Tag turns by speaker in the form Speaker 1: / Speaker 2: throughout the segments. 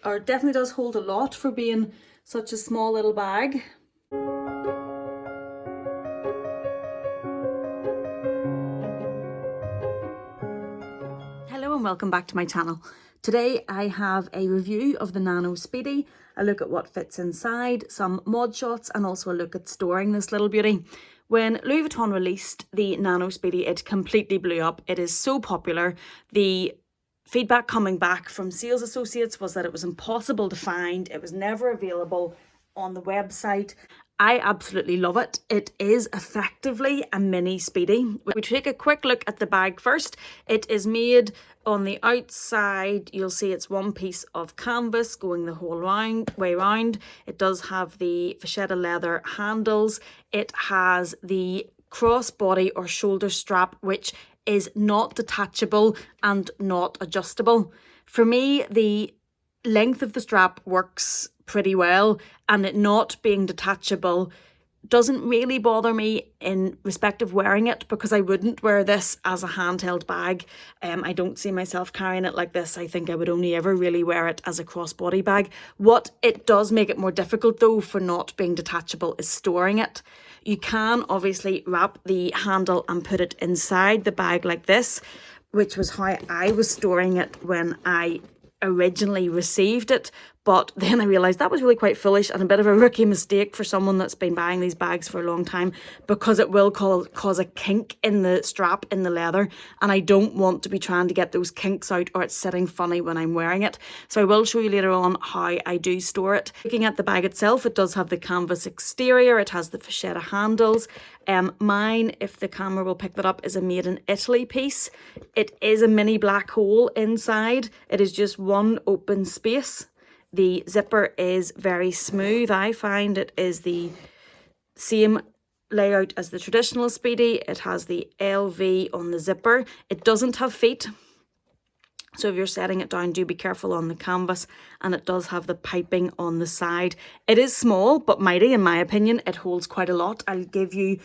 Speaker 1: or it definitely does hold a lot for being such a small little bag. Hello and welcome back to my channel. Today I have a review of the Nano Speedy, a look at what fits inside, some mod shots, and also a look at storing this little beauty. When Louis Vuitton released the Nano Speedy, it completely blew up. It is so popular. The feedback coming back from sales associates was that it was impossible to find. It was never available on the website. I absolutely love it. It is effectively a mini Speedy. We take a quick look at the bag first. It is made on the outside. You'll see it's one piece of canvas going the whole way round. It does have the vachetta leather handles. It has the crossbody or shoulder strap, which is not detachable and not adjustable. For me, the length of the strap works pretty well, and it not being detachable doesn't really bother me in respect of wearing it, because I wouldn't wear this as a handheld bag. I don't see myself carrying it like this. I think I would only ever really wear it as a crossbody bag. What it does make it more difficult though for not being detachable is storing it. You can obviously wrap the handle and put it inside the bag like this, which was how I was storing it when I originally received it, but then I realised that was really quite foolish and a bit of a rookie mistake for someone that's been buying these bags for a long time, because it will cause a kink in the strap in the leather, and I don't want to be trying to get those kinks out or it's sitting funny when I'm wearing it. So I will show you later on how I do store it. Looking at the bag itself, it does have the canvas exterior, it has the vachetta handles. Mine, if the camera will pick that up, is a made in Italy piece. It is a mini black hole inside. It is just one open space. The zipper is very smooth. I find it is the same layout as the traditional Speedy. It has the LV on the zipper. It doesn't have feet, so if you're setting it down, do be careful on the canvas, and it does have the piping on the side. It is small but mighty in my opinion. It holds quite a lot. I'll give you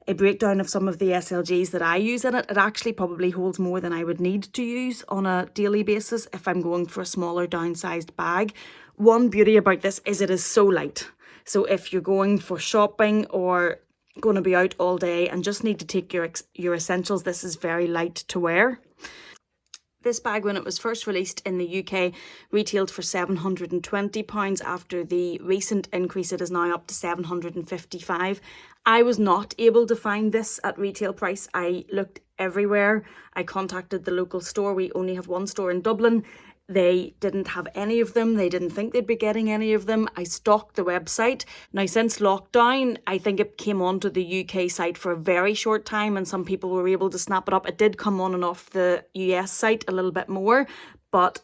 Speaker 1: a breakdown of some of the SLGs that I use in it. It actually probably holds more than I would need to use on a daily basis if I'm going for a smaller downsized bag. One beauty about this is it is so light. So if you're going for shopping or going to be out all day and just need to take your essentials, this is very light to wear. This bag, when it was first released in the UK, retailed for £720. After the recent increase, it is now up to £755. I was not able to find this at retail price. I looked everywhere. I contacted the local store. We only have one store in Dublin. They didn't have any of them. They didn't think they'd be getting any of them. I stalked the website. Now, since lockdown, I think it came onto the UK site for a very short time and some people were able to snap it up. It did come on and off the US site a little bit more, but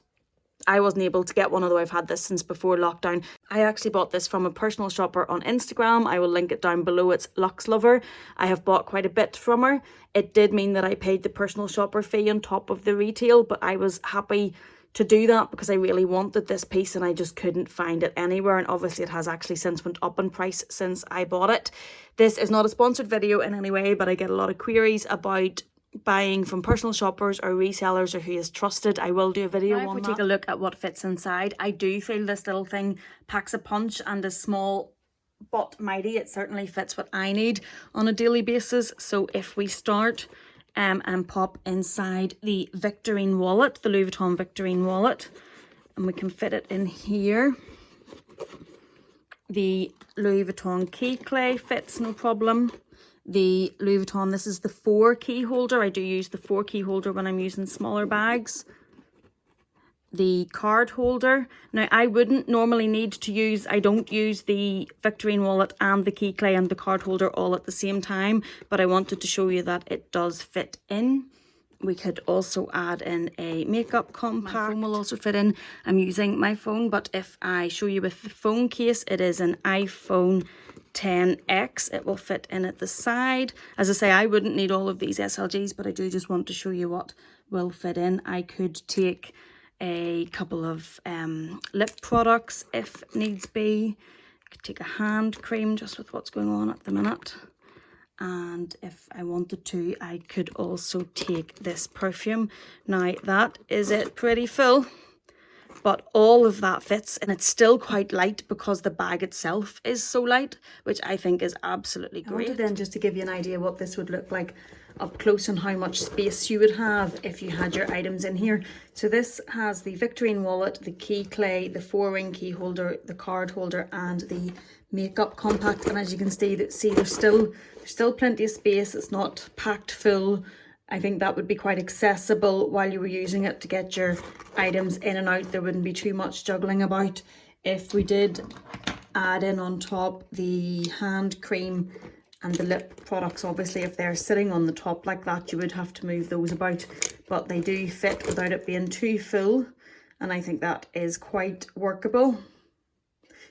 Speaker 1: I wasn't able to get one, although I've had this since before lockdown. I actually bought this from a personal shopper on Instagram. I will link it down below. It's luxxlover. I have bought quite a bit from her. It did mean that I paid the personal shopper fee on top of the retail, but I was happy to do that because I really wanted this piece and I just couldn't find it anywhere. And obviously it has actually since went up in price since I bought it. This is not a sponsored video in any way, but I get a lot of queries about buying from personal shoppers or resellers or who is trusted. I will do a video on that. If we take a look at what fits inside, I do feel this little thing packs a punch and is small but mighty. It certainly fits what I need on a daily basis. So if we start and pop inside the Victorine wallet, the Louis Vuitton Victorine wallet, and we can fit it in here. The Louis Vuitton key clay fits no problem. The Louis Vuitton, this is the 4 key holder. I do use the 4 key holder when I'm using smaller bags. The card holder. Now, I wouldn't normally need to use, I don't use the Victorine wallet and the key clay and the card holder all at the same time, but I wanted to show you that it does fit in. We could also add in a makeup compact. My phone will also fit in. I'm using my phone, but if I show you with the phone case, it is an iPhone XS. It will fit in at the side. As I say, I wouldn't need all of these SLGs, but I do just want to show you what will fit in. I could take a couple of lip products if needs be. I could take a hand cream just with what's going on at the minute. And if I wanted to, I could also take this perfume. Now, that is it pretty full. but all of that fits, and it's still quite light because the bag itself is so light, which I think is absolutely great. I wanted then just to give you an idea what this would look like up close and how much space you would have if you had your items in here. So this has the Victorine wallet, the key clay, the 4-ring key holder, the card holder, and the makeup compact. And as you can see there's still plenty of space. It's not packed full. I think that would be quite accessible while you were using it to get your items in and out. There wouldn't be too much juggling about. If we did add in on top the hand cream and the lip products, obviously if they're sitting on the top like that, you would have to move those about, but they do fit without it being too full, and I think that is quite workable.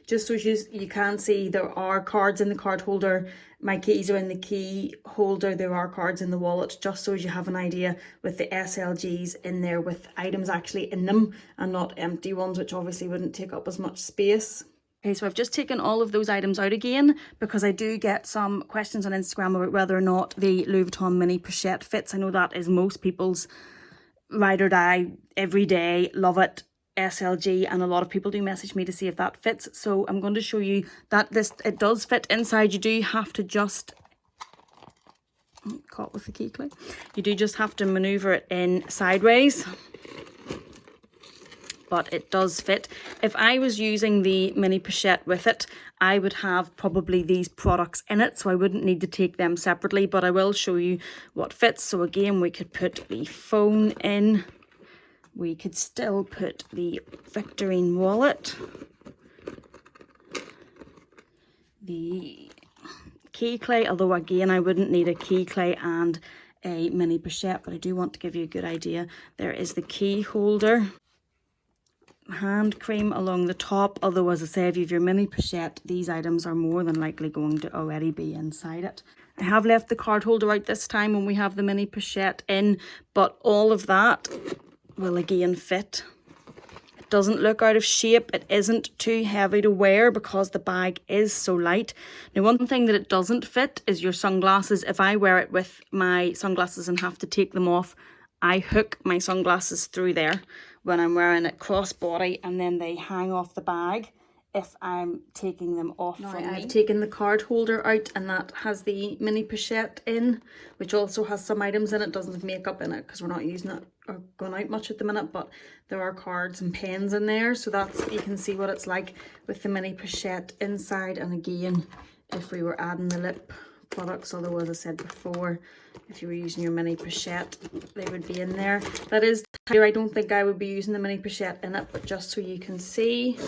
Speaker 1: Just so you can see, there are cards in the card holder. My keys are in the key holder. There are cards in the wallet, just so as you have an idea, with the SLGs in there with items actually in them and not empty ones, which obviously wouldn't take up as much space. Okay, so I've just taken all of those items out again because I do get some questions on Instagram about whether or not the Louis Vuitton Mini Pochette fits. I know that is most people's ride or die, every day, love it. SLG, and a lot of people do message me to see if that fits, so I'm going to show you that it does fit inside. You do have to just caught with the key clay, you do just have to maneuver it in sideways, but it does fit. If I was using the mini pochette with it, I would have probably these products in it, so I wouldn't need to take them separately, but I will show you what fits. So again, we could put the phone in. We could still put the Victorine wallet, the key clay, although again I wouldn't need a key clay and a mini pochette, but I do want to give you a good idea. There is the key holder, hand cream along the top, although as I say, if you have your mini pochette, these items are more than likely going to already be inside it. I have left the card holder out this time when we have the mini pochette in, but all of that will again fit. It doesn't look out of shape. It isn't too heavy to wear because the bag is so light. Now, one thing that it doesn't fit is your sunglasses. If I wear it with my sunglasses and have to take them off, I hook my sunglasses through there when I'm wearing it crossbody, and then they hang off the bag if I'm taking them off from me. I've taken the card holder out, and that has the mini pochette in, which also has some items in it. Doesn't have makeup in it because we're not using it or going out much at the minute, but there are cards and pens in there, so that's, you can see what it's like with the mini pochette inside. And again, if we were adding the lip products, although as I said before, if you were using your mini pochette, they would be in there. That is here, I don't think I would be using the mini pochette in it, but just so you can see,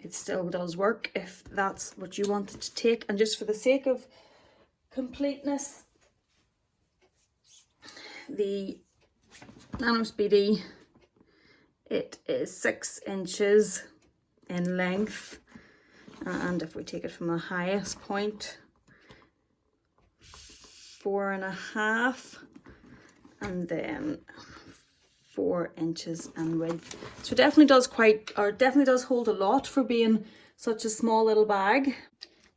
Speaker 1: it still does work if that's what you wanted to take. And just for the sake of completeness, the Nano Speedy, it is 6 inches in length, and if we take it from the highest point, 4.5, and then 4 inches in width. So it definitely does hold a lot for being such a small little bag.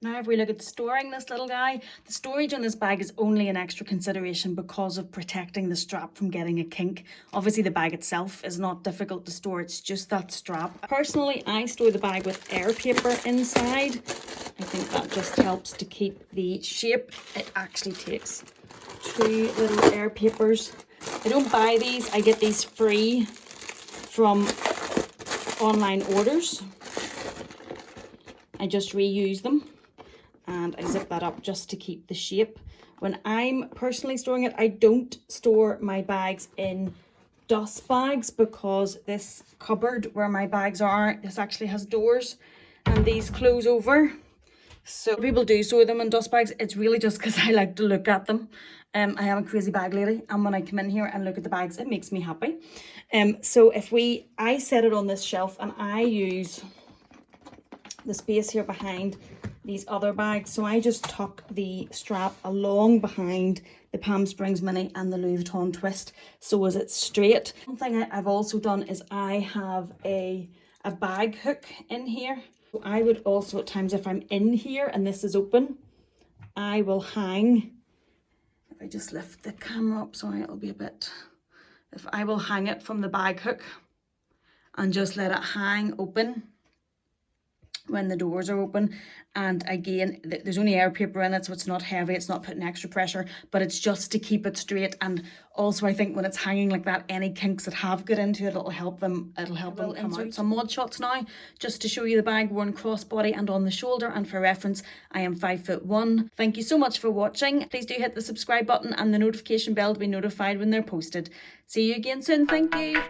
Speaker 1: Now if we look at storing this little guy, the storage on this bag is only an extra consideration because of protecting the strap from getting a kink. Obviously the bag itself is not difficult to store, it's just that strap. Personally, I store the bag with air paper inside. I think that just helps to keep the shape. It actually takes 2 little air papers. I don't buy these, I get these free from online orders. I just reuse them and I zip that up just to keep the shape. When I'm personally storing it, I don't store my bags in dust bags because this cupboard where my bags are, this actually has doors and these close over. So people do store them in dust bags. It's really just because I like to look at them. I am a crazy bag lady, and when I come in here and look at the bags, it makes me happy. So if I set it on this shelf and I use the space here behind these other bags, so I just tuck the strap along behind the Palm Springs Mini and the Louis Vuitton Twist so as it's straight. One thing I've also done is I have a bag hook in here. So I would also at times, if I'm in here and this is open, I will hang, if I just lift the camera up, sorry, it'll be a bit, if I will hang it from the bag hook and just let it hang open when the doors are open. And again, there's only air paper in it, so it's not heavy, it's not putting extra pressure, but it's just to keep it straight. And also I think when it's hanging like that, any kinks that have got into it, it'll help them come out. Some mod shots now, just to show you the bag worn crossbody and on the shoulder. And for reference, I am 5'1". Thank you so much for watching. Please do hit the subscribe button and the notification bell to be notified when they're posted. See you again soon. Thank you.